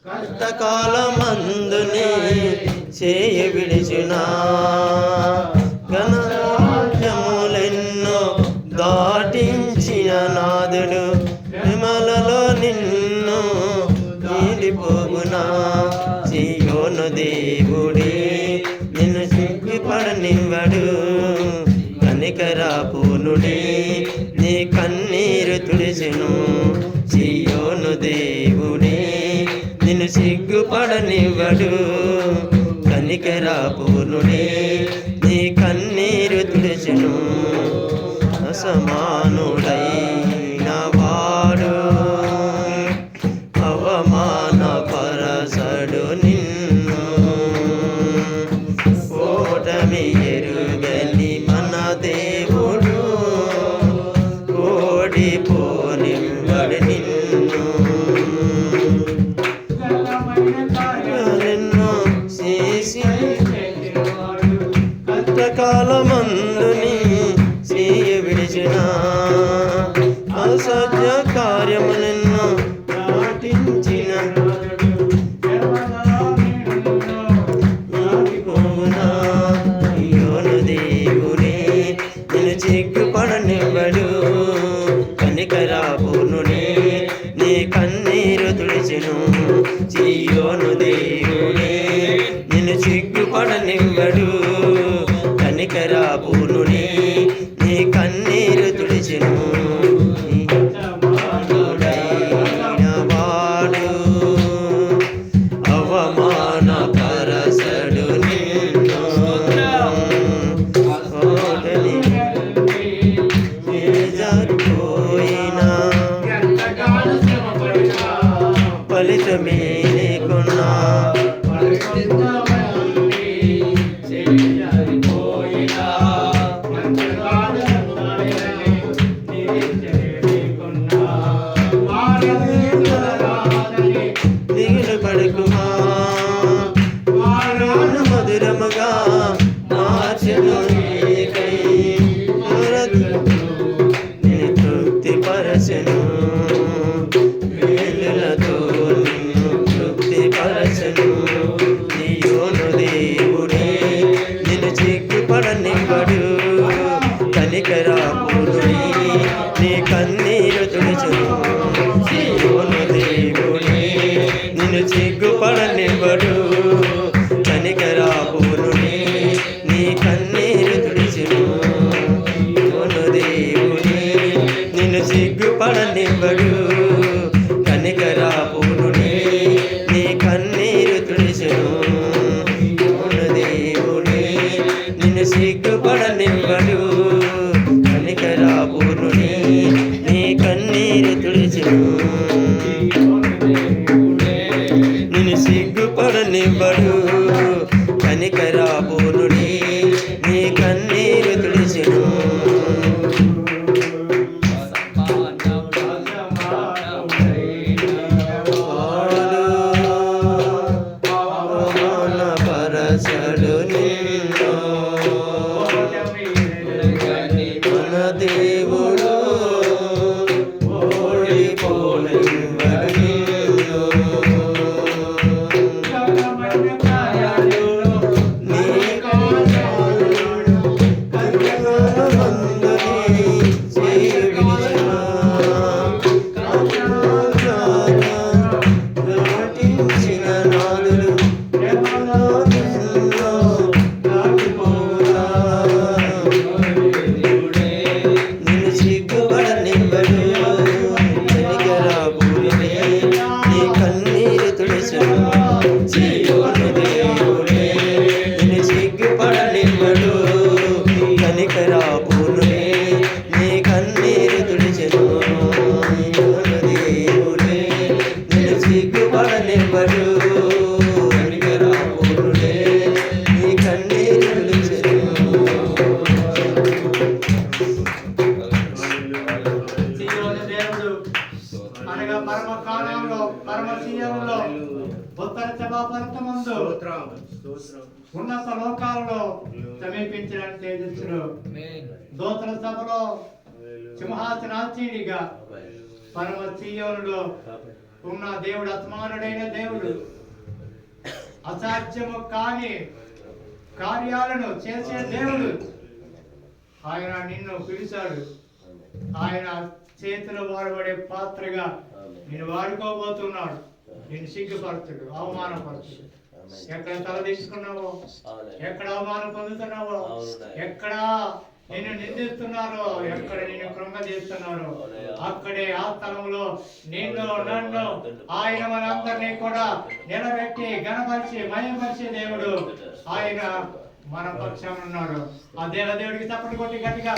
కష్టకాలమందుని చేయ విడిచిన ఘనరాజ్యములెన్నో దాటించిన నాదుడు విమలలో నిన్ను నీలిపోగునా సియోను దేవుడే నిన్ను సిగ్గుపడనివ్వడు కనికరా పూర్ణుడే నీ కన్నీరు తుడిసెను సియోను దేవుడే నిన్ను సిగ్గుపడనివ్వడు కనికరా పూర్ణుడే నీ కన్నీరు తుడిసెను అసమానుడైన వాడు అవమాన పరసడు నిన్ను ఓటమి ఎరుగని మన దేవుడు ఓడిపోనివ్వడు నిన్ను చేసి కష్టకాలమందుని చేయ విడిచిన అసత్య కార్యములెన్నో దాటించిన సియోను దేవుడే నిన్ను సిగ్గుపడనివ్వడు కనికరా పూర్ణుడే నీ కన్నీరు తుడిచెను సియోను దేవుడే నిన్ను సిగ్గుపడనివ్వడు కనికరా పూర్ణుడే నీ కన్నీరు తుడిచెను వాడు అవమాన పరసడు నిన్ను పోయినా ఫలితమే లేకున్నా దిగులు పడుకుమా మధురముగా మార్చెను నీకై నిన్ను తృప్తి పరచెను వేలులతో నిన్ను తృప్తి పరచెను సియోను దేవుడే నిన్ను సిగ్గుపడనివ్వడు కనికరా పూర్ణుడే నీ కన్నీరు తుడిచెను సియోను దేవుడే నిన్ను సిగ్గుపడనివ్వడు కనికరా పూర్ణుడే నీ కన్నీరు తుడిచెను సియోను దేవుడే నిన్ను సిగ్గుపడనివ్వడు కనికరా పూర్ణుడే నీ కన్నీరు తుడిచెను సియోను దేవుడే నిన్ను సిగ్గుపడనివ్వడు కనికరా పూర్ణుడే నీ కన్నీరు తుడిచెను నిన్ను సిగ్గుపడనివ్వడు కనికరా పూర్ణుడే నీ కన్నీరు తుడిచెను పరసడు నిన్ను మన దేవుడు ఓడిపోనివ్వడు నిన్ను నీ కష్టకాలమందుని చేయ విడిచిన దాటించిన నాదులు నిన్ను సిగ్గుపడనివ్వడు కనికరా పూర్ణుడే నీ కన్నీరు తుడిచెను సియోను దేవుడే నిన్ను సిగ్గుపడనివ్వడు కనికరా పూర్ణుడే నీ కన్నీరు తుడిచెను సియోను దేవుడే నిన్ను సిగ్గుపడనివ్వడు కనికరా పూర్ణుడే నీ కన్నీరు తుడిచెను సియోను దేవుడు అనగా పరమ కాలంలో పరమ సియోనులో ఉత్తర సభాపర్వతమందు ఉన్నత లోకాలలో సమీపించిన తేజస్సులు దూతల సభలో సింహాసనాసీనిగా పరమ సియోనులో ఉన్న దేవుడు అసమానుడైన దేవుడు, అసాధ్యము కాని కార్యాలను చేసే దేవుడు. ఆయన నిన్ను పిలిచాడు. ఆయన చేతిలో వాడబడే పాత్రగా నేను వాడుకోబోతున్నాడు. నేను సిగ్గుపరచుడు, అవమానపరచుడు. ఎక్కడ తల తీసుకున్నావో, ఎక్కడ అవమానం పొందుతున్నావో, ఎక్కడ నిన్ను నిందిస్తున్నారో, ఎక్కడ నిన్ను కృంగదీస్తున్నారో, అక్కడే ఆ స్థలంలో నిన్ను నన్ను ఆయన మనందరినీ కూడా నిలబెట్టి గణపరిచి మయపరిచే దేవుడు. ఆయన మన పక్షాన ఉన్నాడు. ఆ దేవుడికి తప్పటి కొట్టి గట్టిగా